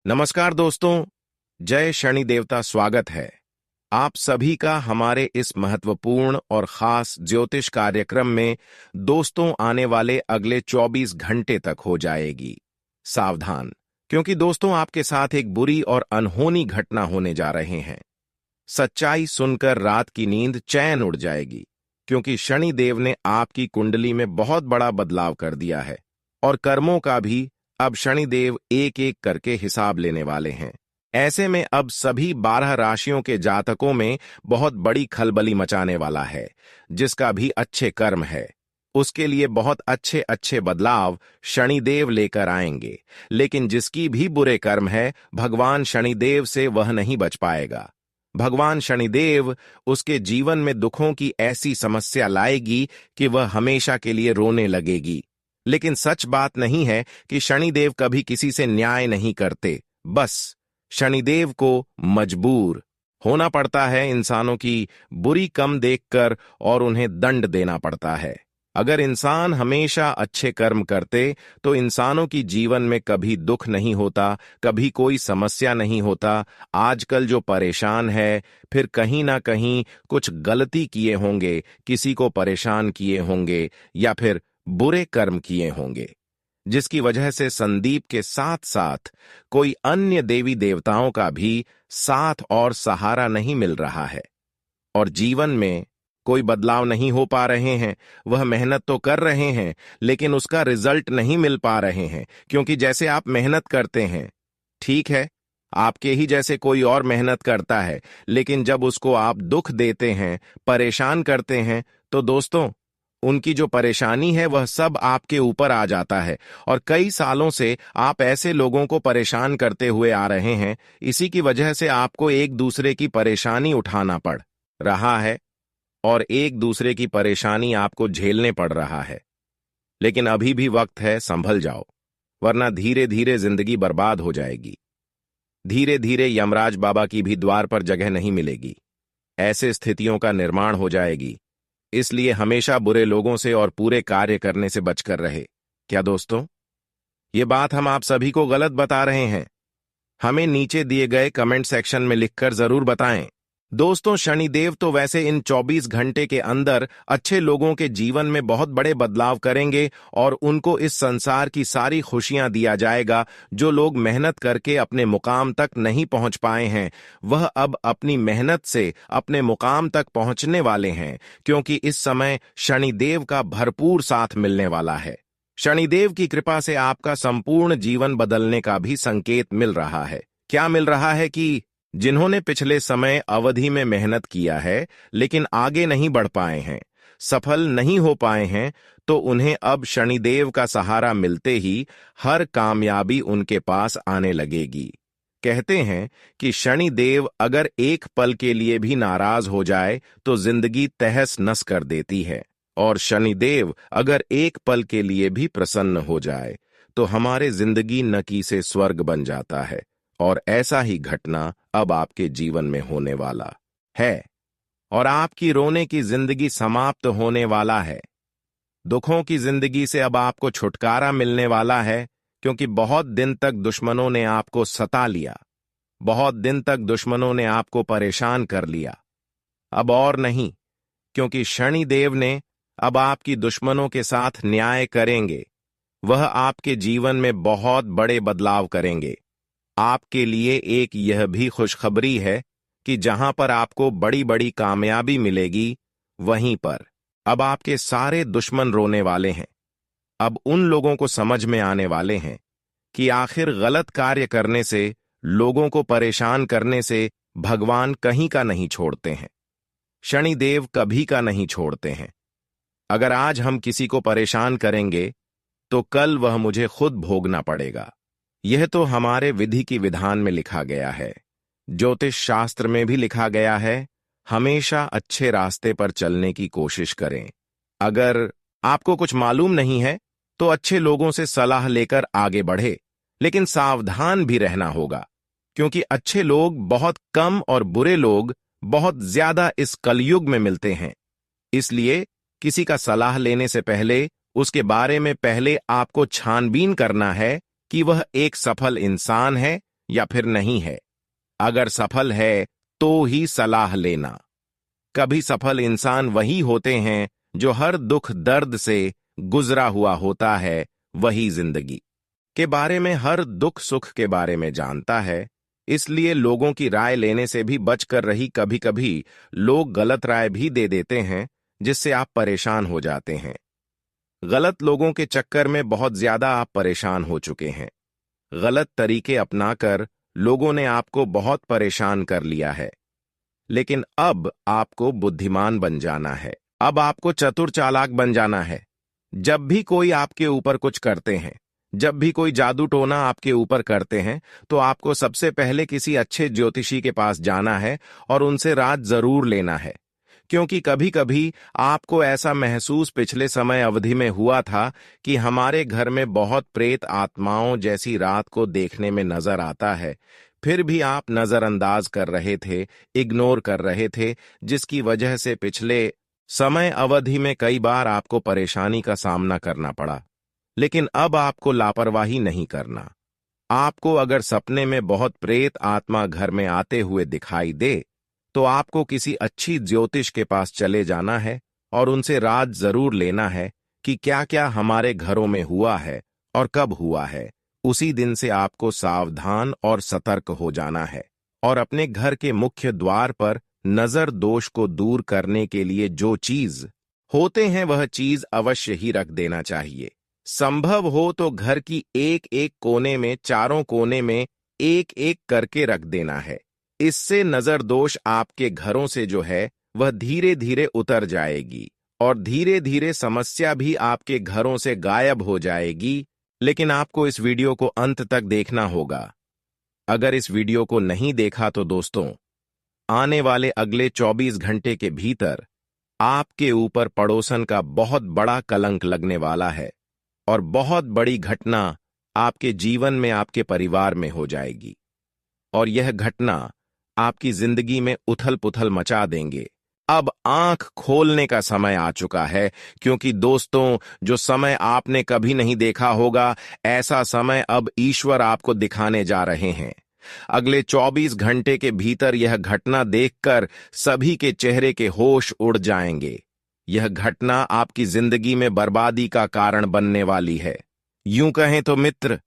नमस्कार दोस्तों, जय शनि देवता। स्वागत है आप सभी का हमारे इस महत्वपूर्ण और खास ज्योतिष कार्यक्रम में। दोस्तों, आने वाले अगले 24 घंटे तक हो जाएगी सावधान, क्योंकि दोस्तों आपके साथ एक बुरी और अनहोनी घटना होने जा रहे हैं। सच्चाई सुनकर रात की नींद चैन उड़ जाएगी, क्योंकि शनि देव ने आपकी कुंडली में बहुत बड़ा बदलाव कर दिया है और कर्मों का भी अब शनिदेव एक एक करके हिसाब लेने वाले हैं। ऐसे में अब सभी 12 राशियों के जातकों में बहुत बड़ी खलबली मचाने वाला है। जिसका भी अच्छे कर्म है उसके लिए बहुत अच्छे अच्छे बदलाव शनिदेव लेकर आएंगे, लेकिन जिसकी भी बुरे कर्म है भगवान शनिदेव से वह नहीं बच पाएगा। भगवान शनिदेव उसके जीवन में दुखों की ऐसी समस्या लाएगी कि वह हमेशा के लिए रोने लगेगी। लेकिन सच बात नहीं है कि शनिदेव कभी किसी से न्याय नहीं करते। बस शनिदेव को मजबूर होना पड़ता है इंसानों की बुरी कम देखकर, और उन्हें दंड देना पड़ता है। अगर इंसान हमेशा अच्छे कर्म करते तो इंसानों की जीवन में कभी दुख नहीं होता, कभी कोई समस्या नहीं होता। आजकल जो परेशान है, फिर कहीं ना कहीं कुछ गलती किए होंगे, किसी को परेशान किए होंगे, या फिर बुरे कर्म किए होंगे, जिसकी वजह से संदीप के साथ साथ कोई अन्य देवी देवताओं का भी साथ और सहारा नहीं मिल रहा है, और जीवन में कोई बदलाव नहीं हो पा रहे हैं। वह मेहनत तो कर रहे हैं, लेकिन उसका रिजल्ट नहीं मिल पा रहे हैं, क्योंकि जैसे आप मेहनत करते हैं, ठीक है, आपके ही जैसे कोई और मेहनत करता है, लेकिन जब उसको आप दुख देते हैं, परेशान करते हैं, तो दोस्तों उनकी जो परेशानी है वह सब आपके ऊपर आ जाता है। और कई सालों से आप ऐसे लोगों को परेशान करते हुए आ रहे हैं। इसी की वजह से आपको एक दूसरे की परेशानी उठाना पड़ रहा है और एक दूसरे की परेशानी आपको झेलने पड़ रहा है। लेकिन अभी भी वक्त है, संभल जाओ, वरना धीरे धीरे जिंदगी बर्बाद हो जाएगी। धीरे धीरे यमराज बाबा की भी द्वार पर जगह नहीं मिलेगी। ऐसे स्थितियों का निर्माण हो जाएगी। इसलिए हमेशा बुरे लोगों से और पूरे कार्य करने से बचकर रहे। क्या दोस्तों, ये बात हम आप सभी को गलत बता रहे हैं? हमें नीचे दिए गए कमेंट सेक्शन में लिखकर जरूर बताएं। दोस्तों, शनिदेव तो वैसे इन 24 घंटे के अंदर अच्छे लोगों के जीवन में बहुत बड़े बदलाव करेंगे और उनको इस संसार की सारी खुशियां दिया जाएगा। जो लोग मेहनत करके अपने मुकाम तक नहीं पहुंच पाए हैं, वह अब अपनी मेहनत से अपने मुकाम तक पहुंचने वाले हैं, क्योंकि इस समय शनिदेव का भरपूर साथ मिलने वाला है। शनिदेव की कृपा से आपका संपूर्ण जीवन बदलने का भी संकेत मिल रहा है। क्या मिल रहा है कि जिन्होंने पिछले समय अवधि में मेहनत किया है लेकिन आगे नहीं बढ़ पाए हैं, सफल नहीं हो पाए हैं, तो उन्हें अब शनिदेव का सहारा मिलते ही हर कामयाबी उनके पास आने लगेगी। कहते हैं कि शनिदेव अगर एक पल के लिए भी नाराज हो जाए तो जिंदगी तहस नस कर देती है, और शनिदेव अगर एक पल के लिए भी प्रसन्न हो जाए तो हमारे जिंदगी नकी से स्वर्ग बन जाता है। और ऐसा ही घटना अब आपके जीवन में होने वाला है, और आपकी रोने की जिंदगी समाप्त होने वाला है। दुखों की जिंदगी से अब आपको छुटकारा मिलने वाला है, क्योंकि बहुत दिन तक दुश्मनों ने आपको सता लिया, बहुत दिन तक दुश्मनों ने आपको परेशान कर लिया। अब और नहीं, क्योंकि शनिदेव ने अब आपकी दुश्मनों के साथ न्याय करेंगे। वह आपके जीवन में बहुत बड़े बदलाव करेंगे। आपके लिए एक यह भी खुशखबरी है कि जहां पर आपको बड़ी बड़ी कामयाबी मिलेगी, वहीं पर अब आपके सारे दुश्मन रोने वाले हैं। अब उन लोगों को समझ में आने वाले हैं कि आखिर गलत कार्य करने से, लोगों को परेशान करने से भगवान कहीं का नहीं छोड़ते हैं, शनिदेव कभी का नहीं छोड़ते हैं। अगर आज हम किसी को परेशान करेंगे तो कल वह मुझे खुद भोगना पड़ेगा। यह तो हमारे विधि की विधान में लिखा गया है, ज्योतिष शास्त्र में भी लिखा गया है। हमेशा अच्छे रास्ते पर चलने की कोशिश करें। अगर आपको कुछ मालूम नहीं है तो अच्छे लोगों से सलाह लेकर आगे बढ़े, लेकिन सावधान भी रहना होगा, क्योंकि अच्छे लोग बहुत कम और बुरे लोग बहुत ज्यादा इस कलयुग में मिलते हैं। इसलिए किसी का सलाह लेने से पहले उसके बारे में पहले आपको छानबीन करना है कि वह एक सफल इंसान है या फिर नहीं है। अगर सफल है तो ही सलाह लेना। कभी सफल इंसान वही होते हैं जो हर दुख दर्द से गुजरा हुआ होता है, वही जिंदगी के बारे में, हर दुख सुख के बारे में जानता है। इसलिए लोगों की राय लेने से भी बच कर रही। कभी कभी लोग गलत राय भी दे देते हैं, जिससे आप परेशान हो जाते हैं। गलत लोगों के चक्कर में बहुत ज्यादा आप परेशान हो चुके हैं। गलत तरीके अपनाकर लोगों ने आपको बहुत परेशान कर लिया है। लेकिन अब आपको बुद्धिमान बन जाना है। अब आपको चतुर चालाक बन जाना है। जब भी कोई आपके ऊपर कुछ करते हैं, जब भी कोई जादू टोना आपके ऊपर करते हैं, तो आपको सबसे पहले किसी अच्छे ज्योतिषी के पास जाना है और उनसे राज जरूर लेना है। क्योंकि कभी कभी आपको ऐसा महसूस पिछले समय अवधि में हुआ था कि हमारे घर में बहुत प्रेत आत्माओं जैसी रात को देखने में नजर आता है। फिर भी आप नजरअंदाज कर रहे थे, इग्नोर कर रहे थे, जिसकी वजह से पिछले समय अवधि में कई बार आपको परेशानी का सामना करना पड़ा। लेकिन अब आपको लापरवाही नहीं करना। आपको अगर सपने में बहुत प्रेत आत्मा घर में आते हुए दिखाई दे, तो आपको किसी अच्छी ज्योतिष के पास चले जाना है और उनसे राज जरूर लेना है कि क्या क्या हमारे घरों में हुआ है और कब हुआ है। उसी दिन से आपको सावधान और सतर्क हो जाना है और अपने घर के मुख्य द्वार पर नजर दोष को दूर करने के लिए जो चीज होते हैं वह चीज अवश्य ही रख देना चाहिए। संभव हो तो घर की एक एक कोने में, चारों कोने में एक एक करके रख देना है। इससे नजर दोष आपके घरों से जो है वह धीरे धीरे उतर जाएगी और धीरे धीरे समस्या भी आपके घरों से गायब हो जाएगी। लेकिन आपको इस वीडियो को अंत तक देखना होगा। अगर इस वीडियो को नहीं देखा तो दोस्तों, आने वाले अगले 24 घंटे के भीतर आपके ऊपर पड़ोसन का बहुत बड़ा कलंक लगने वाला है और बहुत बड़ी घटना आपके जीवन में, आपके परिवार में हो जाएगी। और यह घटना आपकी जिंदगी में उथल पुथल मचा देंगे। अब आंख खोलने का समय आ चुका है, क्योंकि दोस्तों, जो समय आपने कभी नहीं देखा होगा, ऐसा समय अब ईश्वर आपको दिखाने जा रहे हैं। अगले 24 घंटे के भीतर यह घटना देखकर सभी के चेहरे के होश उड़ जाएंगे। यह घटना आपकी जिंदगी में बर्बादी का कारण बनने वाली है। यूं कहें तो मित्र,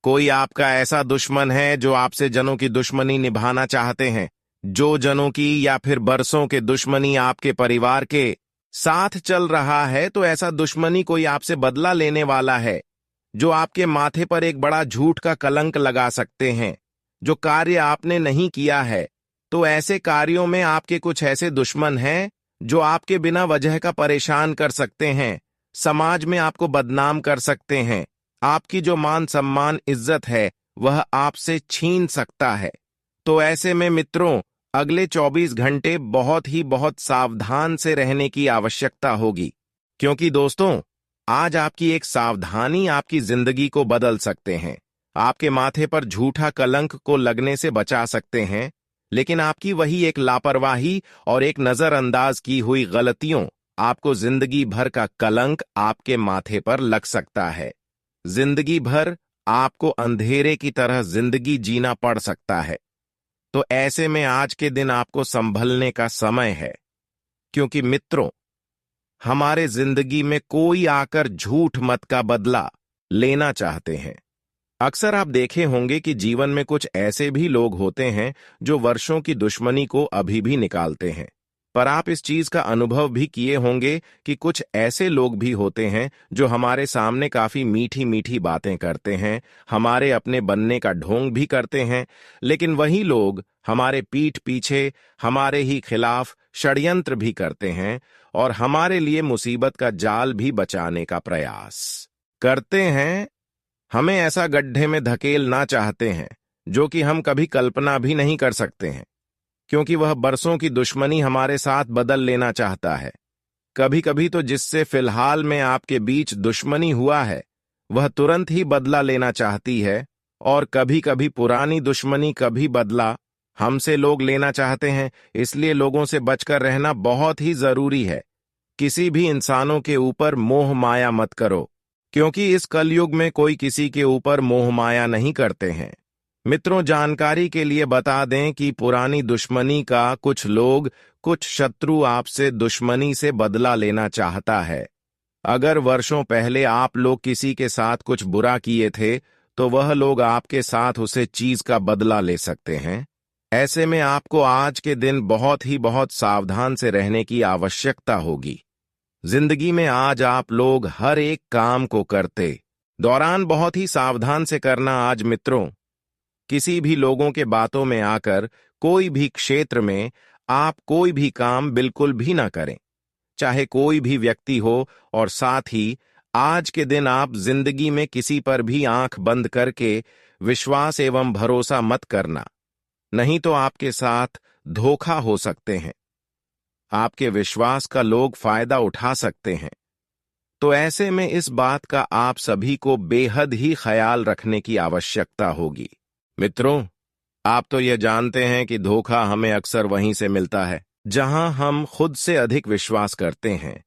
कोई आपका ऐसा दुश्मन है जो आपसे जनों की दुश्मनी निभाना चाहते हैं। जो जनों की या फिर बरसों के दुश्मनी आपके परिवार के साथ चल रहा है, तो ऐसा दुश्मनी कोई आपसे बदला लेने वाला है, जो आपके माथे पर एक बड़ा झूठ का कलंक लगा सकते हैं। जो कार्य आपने नहीं किया है, तो ऐसे कार्यों में आपके कुछ ऐसे दुश्मन हैं जो आपके बिना वजह का परेशान कर सकते हैं, समाज में आपको बदनाम कर सकते हैं। आपकी जो मान सम्मान इज्जत है वह आपसे छीन सकता है। तो ऐसे में मित्रों, अगले 24 घंटे बहुत सावधान से रहने की आवश्यकता होगी। क्योंकि दोस्तों, आज आपकी एक सावधानी आपकी जिंदगी को बदल सकते हैं, आपके माथे पर झूठा कलंक को लगने से बचा सकते हैं। लेकिन आपकी वही एक लापरवाही और एक नजरअंदाज की हुई गलतियों आपको जिंदगी भर का कलंक आपके माथे पर लग सकता है। जिंदगी भर आपको अंधेरे की तरह जिंदगी जीना पड़ सकता है। तो ऐसे में आज के दिन आपको संभलने का समय है। क्योंकि मित्रों, हमारे जिंदगी में कोई आकर झूठ मत का बदला लेना चाहते हैं। अक्सर आप देखे होंगे कि जीवन में कुछ ऐसे भी लोग होते हैं जो वर्षों की दुश्मनी को अभी भी निकालते हैं। पर आप इस चीज का अनुभव भी किए होंगे कि कुछ ऐसे लोग भी होते हैं जो हमारे सामने काफी मीठी मीठी बातें करते हैं, हमारे अपने बनने का ढोंग भी करते हैं, लेकिन वही लोग हमारे पीठ पीछे हमारे ही खिलाफ षड्यंत्र भी करते हैं और हमारे लिए मुसीबत का जाल भी बचाने का प्रयास करते हैं। हमें ऐसा गड्ढे में धकेलना चाहते हैं जो कि हम कभी कल्पना भी नहीं कर सकते हैं, क्योंकि वह बरसों की दुश्मनी हमारे साथ बदल लेना चाहता है। कभी कभी तो जिससे फिलहाल में आपके बीच दुश्मनी हुआ है वह तुरंत ही बदला लेना चाहती है, और कभी कभी पुरानी दुश्मनी कभी बदला हमसे लोग लेना चाहते हैं। इसलिए लोगों से बचकर रहना बहुत ही जरूरी है। किसी भी इंसानों के ऊपर मोह माया मत करो, क्योंकि इस कलयुग में कोई किसी के ऊपर मोह माया नहीं करते हैं। मित्रों, जानकारी के लिए बता दें कि पुरानी दुश्मनी का कुछ शत्रु आपसे दुश्मनी से बदला लेना चाहता है। अगर वर्षों पहले आप लोग किसी के साथ कुछ बुरा किए थे, तो वह लोग आपके साथ उसे चीज का बदला ले सकते हैं। ऐसे में आपको आज के दिन बहुत सावधान से रहने की आवश्यकता होगी। जिंदगी में आज आप लोग हर एक काम को करते दौरान बहुत ही सावधान से करना। आज मित्रों, किसी भी लोगों के बातों में आकर कोई भी क्षेत्र में आप कोई भी काम बिल्कुल भी ना करें, चाहे कोई भी व्यक्ति हो। और साथ ही आज के दिन आप जिंदगी में किसी पर भी आंख बंद करके विश्वास एवं भरोसा मत करना, नहीं तो आपके साथ धोखा हो सकते हैं। आपके विश्वास का लोग फायदा उठा सकते हैं। तो ऐसे में इस बात का आप सभी को बेहद ही ख्याल रखने की आवश्यकता होगी। मित्रों, आप तो यह जानते हैं कि धोखा हमें अक्सर वहीं से मिलता है जहां हम खुद से अधिक विश्वास करते हैं।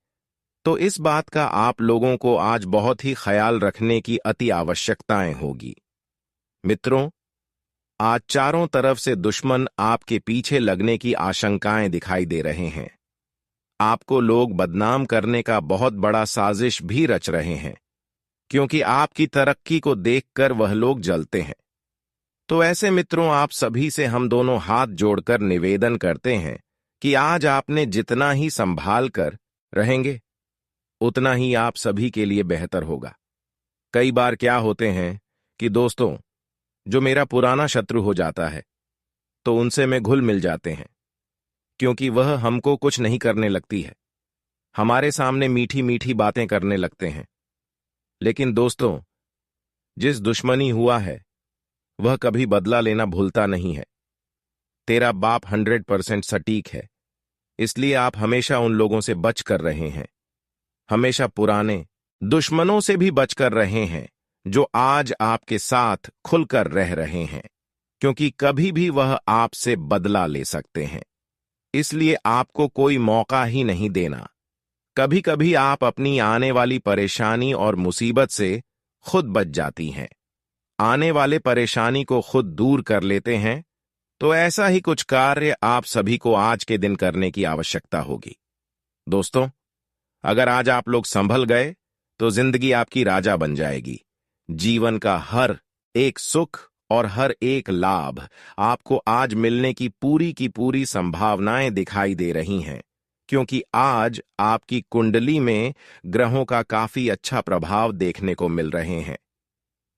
तो इस बात का आप लोगों को आज बहुत ही ख्याल रखने की अति आवश्यकताएं होगी। मित्रों, आज चारों तरफ से दुश्मन आपके पीछे लगने की आशंकाएं दिखाई दे रहे हैं। आपको लोग बदनाम करने का बहुत बड़ा साजिश भी रच रहे हैं, क्योंकि आपकी तरक्की को देखकर वह लोग जलते हैं। तो ऐसे मित्रों, आप सभी से हम दोनों हाथ जोड़कर निवेदन करते हैं कि आज आपने जितना ही संभाल कर रहेंगे, उतना ही आप सभी के लिए बेहतर होगा। कई बार क्या होते हैं कि दोस्तों, जो मेरा पुराना शत्रु हो जाता है, तो उनसे मैं घुल मिल जाते हैं, क्योंकि वह हमको कुछ नहीं करने लगती है, हमारे सामने मीठी मीठी बातें करने लगते हैं। लेकिन दोस्तों, जिस दुश्मनी हुआ है वह कभी बदला लेना भूलता नहीं है। तेरा बाप 100% सटीक है, इसलिए आप हमेशा उन लोगों से बच कर रहे हैं, हमेशा पुराने दुश्मनों से भी बच कर रहे हैं जो आज आपके साथ खुलकर रह रहे हैं, क्योंकि कभी भी वह आपसे बदला ले सकते हैं। इसलिए आपको कोई मौका ही नहीं देना। कभी कभी आप अपनी आने वाली परेशानी और मुसीबत से खुद बच जाती हैं, आने वाले परेशानी को खुद दूर कर लेते हैं। तो ऐसा ही कुछ कार्य आप सभी को आज के दिन करने की आवश्यकता होगी। दोस्तों, अगर आज आप लोग संभल गए तो जिंदगी आपकी राजा बन जाएगी। जीवन का हर एक सुख और हर एक लाभ आपको आज मिलने की पूरी संभावनाएं दिखाई दे रही हैं, क्योंकि आज आपकी कुंडली में ग्रहों का काफी अच्छा प्रभाव देखने को मिल रहे हैं।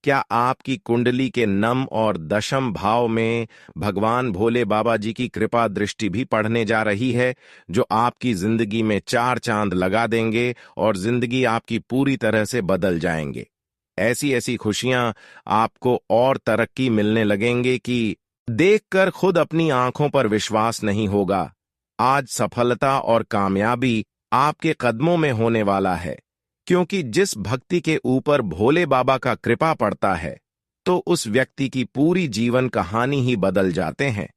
क्या आपकी कुंडली के नम और दशम भाव में भगवान भोले बाबा जी की कृपा दृष्टि भी पड़ने जा रही है, जो आपकी जिंदगी में 4 चांद लगा देंगे और जिंदगी आपकी पूरी तरह से बदल जाएंगे। ऐसी खुशियां आपको और तरक्की मिलने लगेंगे कि देखकर खुद अपनी आंखों पर विश्वास नहीं होगा। आज सफलता और कामयाबी आपके कदमों में होने वाला है, क्योंकि जिस भक्ति के ऊपर भोले बाबा का कृपा पड़ता है, तो उस व्यक्ति की पूरी जीवन कहानी ही बदल जाते हैं।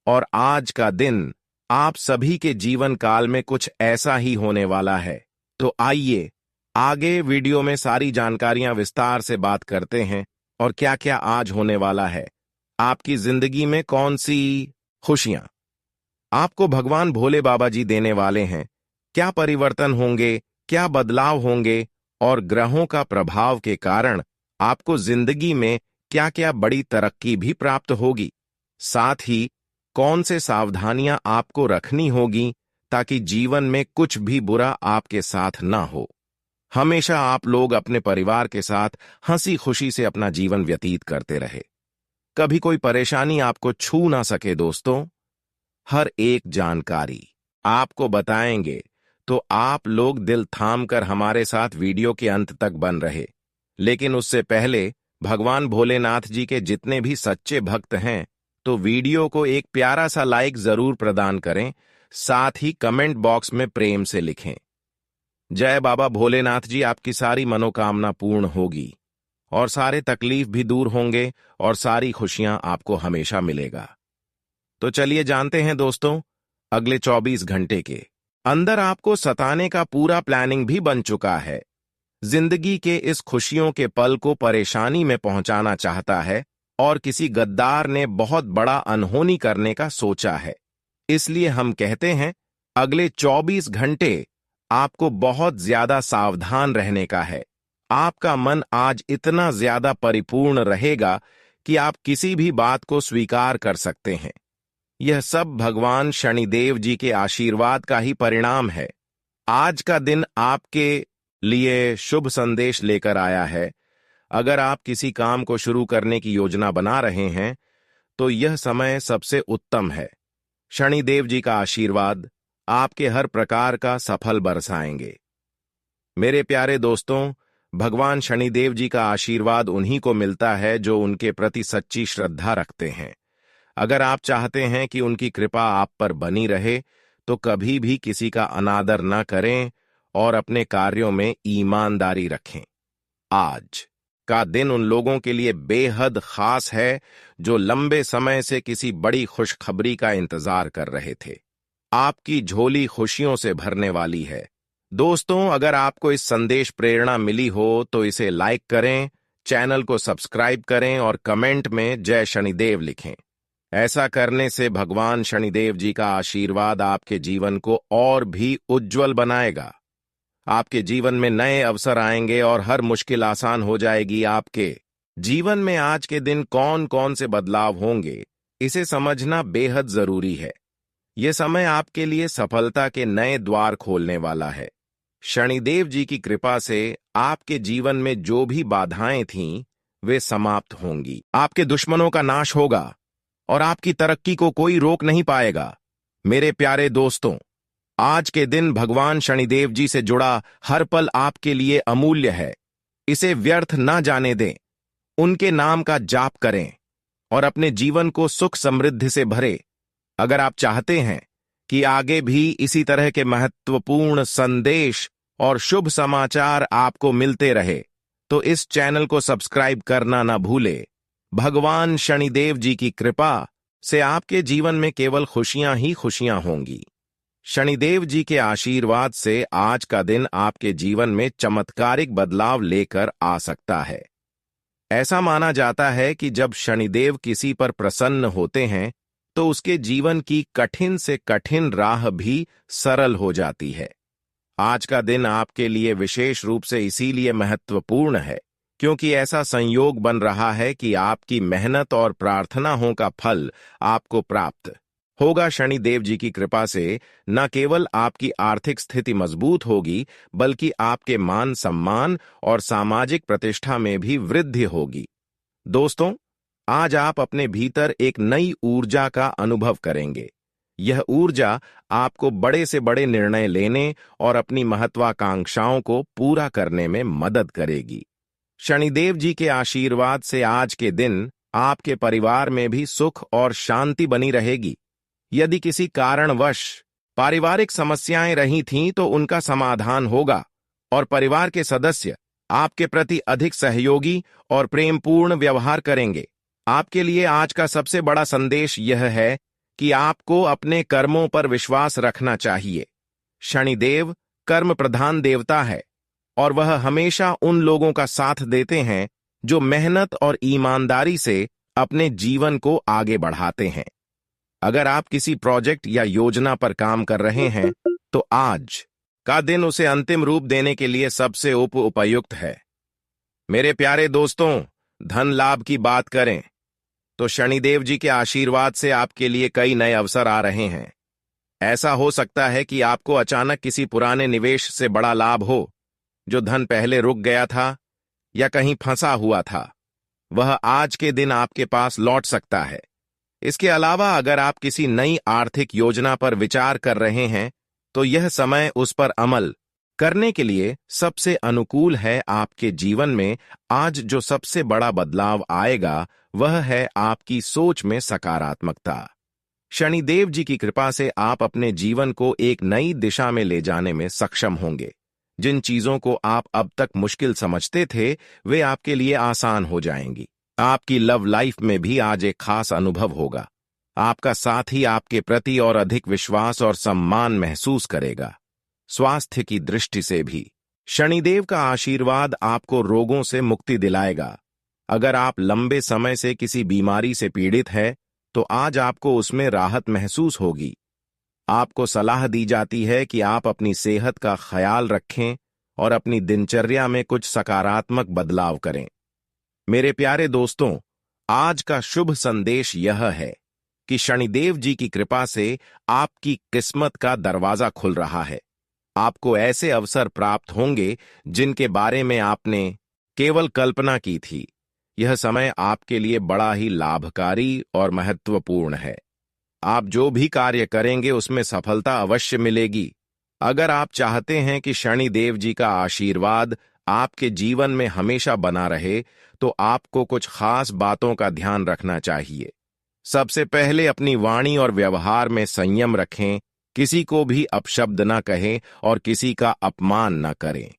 और आज का दिन आप सभी के जीवन काल में कुछ ऐसा ही होने वाला है। तो आइए आगे वीडियो में सारी जानकारियां विस्तार से बात करते हैं, और क्या क्या आज होने वाला है। आपकी जिंदगी में कौन सी खुशियां आपको भगवान भोले बाबा जी देने वाले हैं, क्या परिवर्तन होंगे, क्या बदलाव होंगे, और ग्रहों का प्रभाव के कारण आपको जिंदगी में क्या क्या बड़ी तरक्की भी प्राप्त होगी। साथ ही कौन से सावधानियां आपको रखनी होगी ताकि जीवन में कुछ भी बुरा आपके साथ ना हो। हमेशा आप लोग अपने परिवार के साथ हंसी खुशी से अपना जीवन व्यतीत करते रहे, कभी कोई परेशानी आपको छू ना सके। दोस्तों, हर एक जानकारी आपको बताएंगे, तो आप लोग दिल थाम कर हमारे साथ वीडियो के अंत तक बन रहे। लेकिन उससे पहले भगवान भोलेनाथ जी के जितने भी सच्चे भक्त हैं, तो वीडियो को एक प्यारा सा लाइक जरूर प्रदान करें, साथ ही कमेंट बॉक्स में प्रेम से लिखें, जय बाबा भोलेनाथ जी। आपकी सारी मनोकामना पूर्ण होगी और सारे तकलीफ भी दूर होंगे और सारी खुशियां आपको हमेशा मिलेगा। तो चलिए जानते हैं दोस्तों, अगले 24 घंटे के अंदर आपको सताने का पूरा प्लानिंग भी बन चुका है। जिंदगी के इस खुशियों के पल को परेशानी में पहुंचाना चाहता है, और किसी गद्दार ने बहुत बड़ा अनहोनी करने का सोचा है। इसलिए हम कहते हैं, अगले 24 घंटे आपको बहुत ज्यादा सावधान रहने का है। आपका मन आज इतना ज्यादा परिपूर्ण रहेगा कि आप किसी भी बात को स्वीकार कर सकते हैं। यह सब भगवान शनिदेव जी के आशीर्वाद का ही परिणाम है। आज का दिन आपके लिए शुभ संदेश लेकर आया है। अगर आप किसी काम को शुरू करने की योजना बना रहे हैं तो यह समय सबसे उत्तम है। शनिदेव जी का आशीर्वाद आपके हर प्रकार का सफल बरसाएंगे। मेरे प्यारे दोस्तों, भगवान शनिदेव जी का आशीर्वाद उन्हीं को मिलता है जो उनके प्रति सच्ची श्रद्धा रखते हैं। अगर आप चाहते हैं कि उनकी कृपा आप पर बनी रहे तो कभी भी किसी का अनादर न करें और अपने कार्यों में ईमानदारी रखें। आज का दिन उन लोगों के लिए बेहद खास है जो लंबे समय से किसी बड़ी खुशखबरी का इंतजार कर रहे थे। आपकी झोली खुशियों से भरने वाली है। दोस्तों, अगर आपको इस संदेश प्रेरणा मिली हो तो इसे लाइक करें, चैनल को सब्सक्राइब करें और कमेंट में जय शनिदेव लिखें। ऐसा करने से भगवान शनिदेव जी का आशीर्वाद आपके जीवन को और भी उज्जवल बनाएगा। आपके जीवन में नए अवसर आएंगे और हर मुश्किल आसान हो जाएगी। आपके जीवन में आज के दिन कौन कौन से बदलाव होंगे, इसे समझना बेहद जरूरी है। यह समय आपके लिए सफलता के नए द्वार खोलने वाला है। शनिदेव जी की कृपा से आपके जीवन में जो भी बाधाएं थीं, वे समाप्त होंगी। आपके दुश्मनों का नाश होगा और आपकी तरक्की को कोई रोक नहीं पाएगा। मेरे प्यारे दोस्तों, आज के दिन भगवान शनिदेव जी से जुड़ा हर पल आपके लिए अमूल्य है। इसे व्यर्थ न जाने दें। उनके नाम का जाप करें और अपने जीवन को सुख समृद्धि से भरें। अगर आप चाहते हैं कि आगे भी इसी तरह के महत्वपूर्ण संदेश और शुभ समाचार आपको मिलते रहे, तो इस चैनल को सब्सक्राइब करना ना भूले। भगवान शनिदेव जी की कृपा से आपके जीवन में केवल खुशियां ही खुशियां होंगी। शनिदेव जी के आशीर्वाद से आज का दिन आपके जीवन में चमत्कारिक बदलाव लेकर आ सकता है। ऐसा माना जाता है कि जब शनिदेव किसी पर प्रसन्न होते हैं तो उसके जीवन की कठिन से कठिन राह भी सरल हो जाती है। आज का दिन आपके लिए विशेष रूप से इसीलिए महत्वपूर्ण है क्योंकि ऐसा संयोग बन रहा है कि आपकी मेहनत और प्रार्थनाओं का फल आपको प्राप्त होगा। शनिदेव जी की कृपा से न केवल आपकी आर्थिक स्थिति मजबूत होगी, बल्कि आपके मान सम्मान और सामाजिक प्रतिष्ठा में भी वृद्धि होगी। दोस्तों, आज आप अपने भीतर एक नई ऊर्जा का अनुभव करेंगे। यह ऊर्जा आपको बड़े से बड़े निर्णय लेने और अपनी महत्वाकांक्षाओं को पूरा करने में मदद करेगी। शनिदेव जी के आशीर्वाद से आज के दिन आपके परिवार में भी सुख और शांति बनी रहेगी। यदि किसी कारणवश पारिवारिक समस्याएं रही थीं तो उनका समाधान होगा और परिवार के सदस्य आपके प्रति अधिक सहयोगी और प्रेमपूर्ण व्यवहार करेंगे। आपके लिए आज का सबसे बड़ा संदेश यह है कि आपको अपने कर्मों पर विश्वास रखना चाहिए। शनिदेव कर्म प्रधान देवता है और वह हमेशा उन लोगों का साथ देते हैं जो मेहनत और ईमानदारी से अपने जीवन को आगे बढ़ाते हैं। अगर आप किसी प्रोजेक्ट या योजना पर काम कर रहे हैं तो आज का दिन उसे अंतिम रूप देने के लिए सबसे उपयुक्त है। मेरे प्यारे दोस्तों, धन लाभ की बात करें तो शनिदेव जी के आशीर्वाद से आपके लिए कई नए अवसर आ रहे हैं। ऐसा हो सकता है कि आपको अचानक किसी पुराने निवेश से बड़ा लाभ हो। जो धन पहले रुक गया था या कहीं फंसा हुआ था, वह आज के दिन आपके पास लौट सकता है। इसके अलावा अगर आप किसी नई आर्थिक योजना पर विचार कर रहे हैं तो यह समय उस पर अमल करने के लिए सबसे अनुकूल है। आपके जीवन में आज जो सबसे बड़ा बदलाव आएगा वह है आपकी सोच में सकारात्मकता। शनिदेव जी की कृपा से आप अपने जीवन को एक नई दिशा में ले जाने में सक्षम होंगे। जिन चीजों को आप अब तक मुश्किल समझते थे वे आपके लिए आसान हो जाएंगी। आपकी लव लाइफ में भी आज एक खास अनुभव होगा। आपका साथी आपके प्रति और अधिक विश्वास और सम्मान महसूस करेगा। स्वास्थ्य की दृष्टि से भी शनिदेव का आशीर्वाद आपको रोगों से मुक्ति दिलाएगा। अगर आप लंबे समय से किसी बीमारी से पीड़ित है तो आज आपको उसमें राहत महसूस होगी। आपको सलाह दी जाती है कि आप अपनी सेहत का ख्याल रखें और अपनी दिनचर्या में कुछ सकारात्मक बदलाव करें। मेरे प्यारे दोस्तों, आज का शुभ संदेश यह है कि शनिदेव जी की कृपा से आपकी किस्मत का दरवाजा खुल रहा है। आपको ऐसे अवसर प्राप्त होंगे जिनके बारे में आपने केवल कल्पना की थी। यह समय आपके लिए बड़ा ही लाभकारी और महत्वपूर्ण है। आप जो भी कार्य करेंगे उसमें सफलता अवश्य मिलेगी। अगर आप चाहते हैं कि शनिदेव जी का आशीर्वाद आपके जीवन में हमेशा बना रहे, तो आपको कुछ खास बातों का ध्यान रखना चाहिए। सबसे पहले अपनी वाणी और व्यवहार में संयम रखें, किसी को भी अपशब्द न कहें और किसी का अपमान न करें।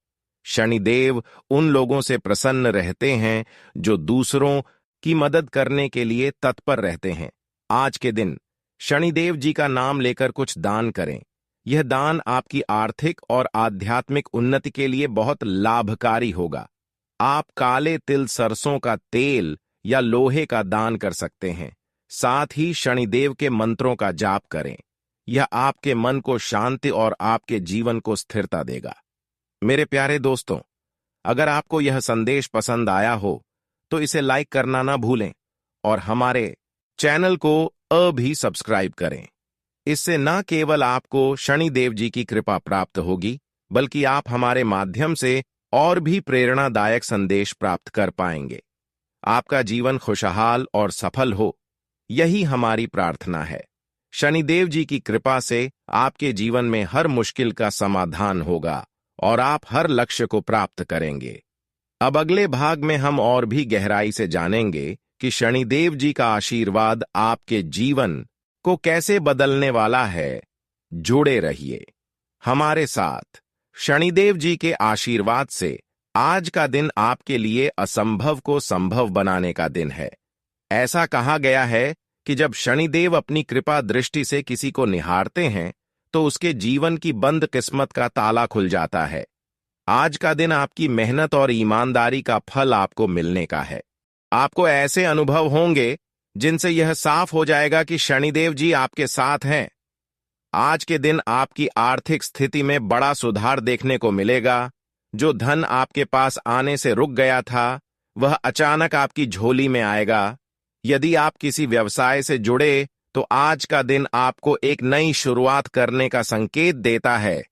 शनिदेव उन लोगों से प्रसन्न रहते हैं जो दूसरों की मदद करने के लिए तत्पर रहते हैं। आज के दिन शनिदेव जी का नाम लेकर कुछ दान करें। यह दान आपकी आर्थिक और आध्यात्मिक उन्नति के लिए बहुत लाभकारी होगा। आप काले तिल, सरसों का तेल या लोहे का दान कर सकते हैं। साथ ही शनिदेव के मंत्रों का जाप करें। यह आपके मन को शांति और आपके जीवन को स्थिरता देगा। मेरे प्यारे दोस्तों, अगर आपको यह संदेश पसंद आया हो तो इसे लाइक करना ना भूलें और हमारे चैनल को अभी सब्सक्राइब करें। इससे न केवल आपको शनिदेव जी की कृपा प्राप्त होगी, बल्कि आप हमारे माध्यम से और भी प्रेरणादायक संदेश प्राप्त कर पाएंगे। आपका जीवन खुशहाल और सफल हो, यही हमारी प्रार्थना है। शनिदेव जी की कृपा से आपके जीवन में हर मुश्किल का समाधान होगा और आप हर लक्ष्य को प्राप्त करेंगे। अब अगले भाग में हम और भी गहराई से जानेंगे कि शनिदेव जी का आशीर्वाद आपके जीवन को कैसे बदलने वाला है। जुड़े रहिए हमारे साथ। शनिदेव जी के आशीर्वाद से आज का दिन आपके लिए असंभव को संभव बनाने का दिन है। ऐसा कहा गया है कि जब शनिदेव अपनी कृपा दृष्टि से किसी को निहारते हैं तो उसके जीवन की बंद किस्मत का ताला खुल जाता है। आज का दिन आपकी मेहनत और ईमानदारी का फल आपको मिलने का है। आपको ऐसे अनुभव होंगे जिनसे यह साफ हो जाएगा कि शनिदेव जी आपके साथ हैं। आज के दिन आपकी आर्थिक स्थिति में बड़ा सुधार देखने को मिलेगा। जो धन आपके पास आने से रुक गया था, वह अचानक आपकी झोली में आएगा। यदि आप किसी व्यवसाय से जुड़े तो आज का दिन आपको एक नई शुरुआत करने का संकेत देता है।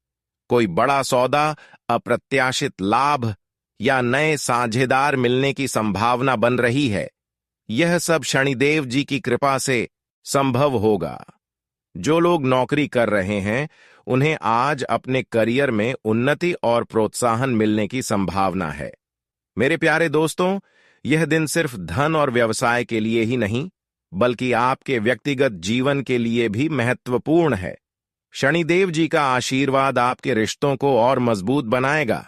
कोई बड़ा सौदा, अप्रत्याशित लाभ या नए साझेदार मिलने की संभावना बन रही है। यह सब शनिदेव जी की कृपा से संभव होगा। जो लोग नौकरी कर रहे हैं, उन्हें आज अपने करियर में उन्नति और प्रोत्साहन मिलने की संभावना है। मेरे प्यारे दोस्तों, यह दिन सिर्फ धन और व्यवसाय के लिए ही नहीं, बल्कि आपके व्यक्तिगत जीवन के लिए भी महत्वपूर्ण है। शनिदेव जी का आशीर्वाद आपके रिश्तों को और मजबूत बनाएगा।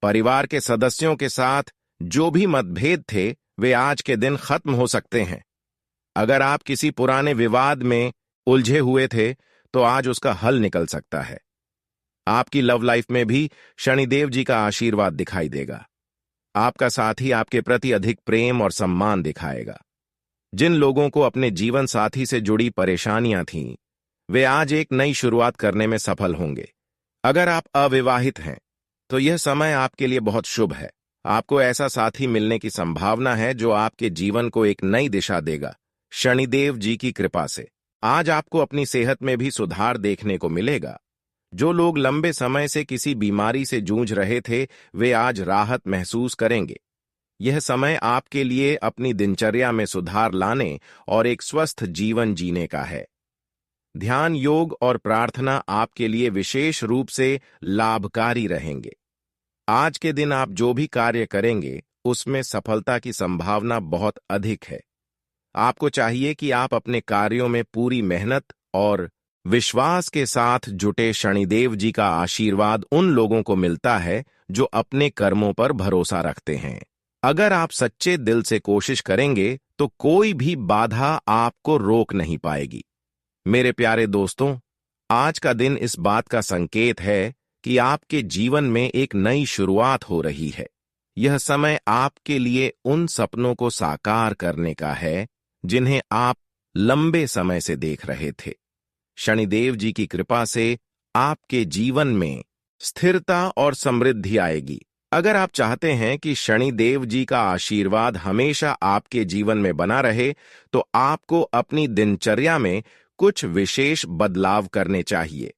परिवार के सदस्यों के साथ जो भी मतभेद थे, वे आज के दिन खत्म हो सकते हैं। अगर आप किसी पुराने विवाद में उलझे हुए थे, तो आज उसका हल निकल सकता है। आपकी लव लाइफ में भी शनिदेव जी का आशीर्वाद दिखाई देगा। आपका साथी आपके प्रति अधिक प्रेम और सम्मान दिखाएगा। जिन लोगों को अपने जीवन साथी से जुड़ी परेशानियां थीं, वे आज एक नई शुरुआत करने में सफल होंगे। अगर आप अविवाहित हैं, तो यह समय आपके लिए बहुत शुभ है। आपको ऐसा साथी मिलने की संभावना है जो आपके जीवन को एक नई दिशा देगा। शनिदेव जी की कृपा से आज आपको अपनी सेहत में भी सुधार देखने को मिलेगा। जो लोग लंबे समय से किसी बीमारी से जूझ रहे थे, वे आज राहत महसूस करेंगे। यह समय आपके लिए अपनी दिनचर्या में सुधार लाने और एक स्वस्थ जीवन जीने का है। ध्यान, योग और प्रार्थना आपके लिए विशेष रूप से लाभकारी रहेंगे। आज के दिन आप जो भी कार्य करेंगे, उसमें सफलता की संभावना बहुत अधिक है। आपको चाहिए कि आप अपने कार्यों में पूरी मेहनत और विश्वास के साथ जुटे। शनिदेव जी का आशीर्वाद उन लोगों को मिलता है जो अपने कर्मों पर भरोसा रखते हैं। अगर आप सच्चे दिल से कोशिश करेंगे तो कोई भी बाधा आपको रोक नहीं पाएगी। मेरे प्यारे दोस्तों, आज का दिन इस बात का संकेत है कि आपके जीवन में एक नई शुरुआत हो रही है। यह समय आपके लिए उन सपनों को साकार करने का है जिन्हें आप लंबे समय से देख रहे थे। शनिदेव जी की कृपा से आपके जीवन में स्थिरता और समृद्धि आएगी। अगर आप चाहते हैं कि शनिदेव जी का आशीर्वाद हमेशा आपके जीवन में बना रहे, तो आपको अपनी दिनचर्या में कुछ विशेष बदलाव करने चाहिए।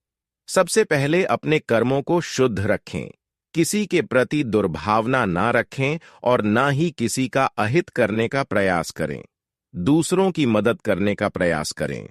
सबसे पहले अपने कर्मों को शुद्ध रखें, किसी के प्रति दुर्भावना ना रखें और ना ही किसी का अहित करने का प्रयास करें। दूसरों की मदद करने का प्रयास करें,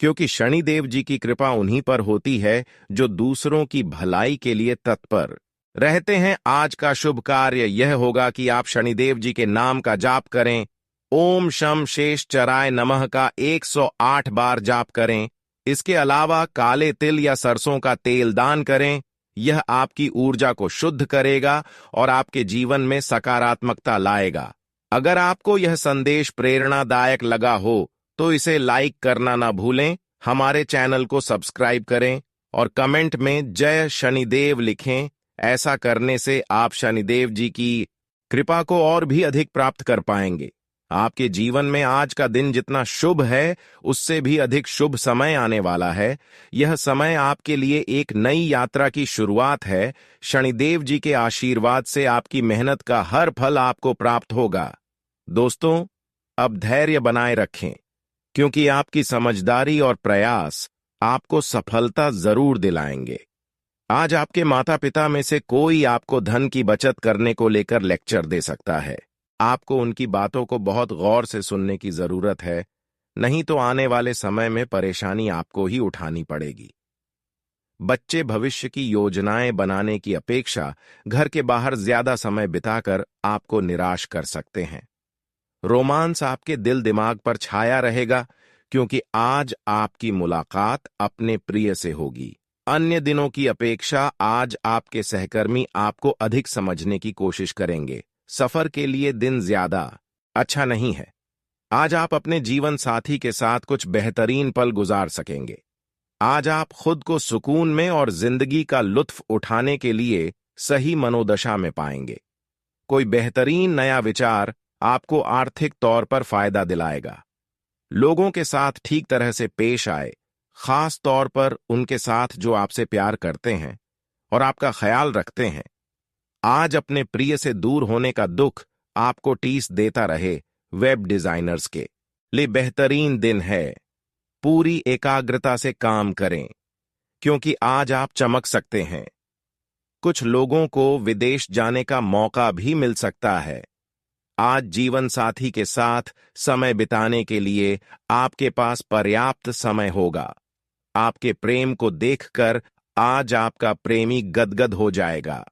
क्योंकि शनिदेव जी की कृपा उन्हीं पर होती है जो दूसरों की भलाई के लिए तत्पर रहते हैं। आज का शुभ कार्य यह होगा कि आप शनिदेव जी के नाम का जाप करें। ओम शम शेष चराय नमः का 108 बार जाप करें। इसके अलावा काले तिल या सरसों का तेल दान करें। यह आपकी ऊर्जा को शुद्ध करेगा और आपके जीवन में सकारात्मकता लाएगा। अगर आपको यह संदेश प्रेरणादायक लगा हो तो इसे लाइक करना ना भूलें, हमारे चैनल को सब्सक्राइब करें और कमेंट में जय शनिदेव लिखें। ऐसा करने से आप शनिदेव जी की कृपा को और भी अधिक प्राप्त कर पाएंगे। आपके जीवन में आज का दिन जितना शुभ है, उससे भी अधिक शुभ समय आने वाला है। यह समय आपके लिए एक नई यात्रा की शुरुआत है। शनिदेव जी के आशीर्वाद से आपकी मेहनत का हर फल आपको प्राप्त होगा। दोस्तों, अब धैर्य बनाए रखें, क्योंकि आपकी समझदारी और प्रयास आपको सफलता जरूर दिलाएंगे। आज आपके माता पिता में से कोई आपको धन की बचत करने को लेकर लेक्चर दे सकता है। आपको उनकी बातों को बहुत गौर से सुनने की जरूरत है, नहीं तो आने वाले समय में परेशानी आपको ही उठानी पड़ेगी। बच्चे भविष्य की योजनाएं बनाने की अपेक्षा घर के बाहर ज्यादा समय बिताकर आपको निराश कर सकते हैं। रोमांस आपके दिल दिमाग पर छाया रहेगा, क्योंकि आज आपकी मुलाकात अपने प्रिय से होगी। अन्य दिनों की अपेक्षा आज आपके सहकर्मी आपको अधिक समझने की कोशिश करेंगे। सफर के लिए दिन ज्यादा अच्छा नहीं है। आज आप अपने जीवन साथी के साथ कुछ बेहतरीन पल गुजार सकेंगे। आज आप खुद को सुकून में और जिंदगी का लुत्फ उठाने के लिए सही मनोदशा में पाएंगे। कोई बेहतरीन नया विचार आपको आर्थिक तौर पर फायदा दिलाएगा। लोगों के साथ ठीक तरह से पेश आए, खास तौर पर उनके साथ जो आपसे प्यार करते हैं और आपका ख्याल रखते हैं। आज अपने प्रिय से दूर होने का दुख आपको टीस देता रहे। वेब डिजाइनर्स के लिए बेहतरीन दिन है। पूरी एकाग्रता से काम करें, क्योंकि आज आप चमक सकते हैं। कुछ लोगों को विदेश जाने का मौका भी मिल सकता है। आज जीवन साथी के साथ समय बिताने के लिए आपके पास पर्याप्त समय होगा। आपके प्रेम को देखकर आज आपका प्रेमी गदगद हो जाएगा।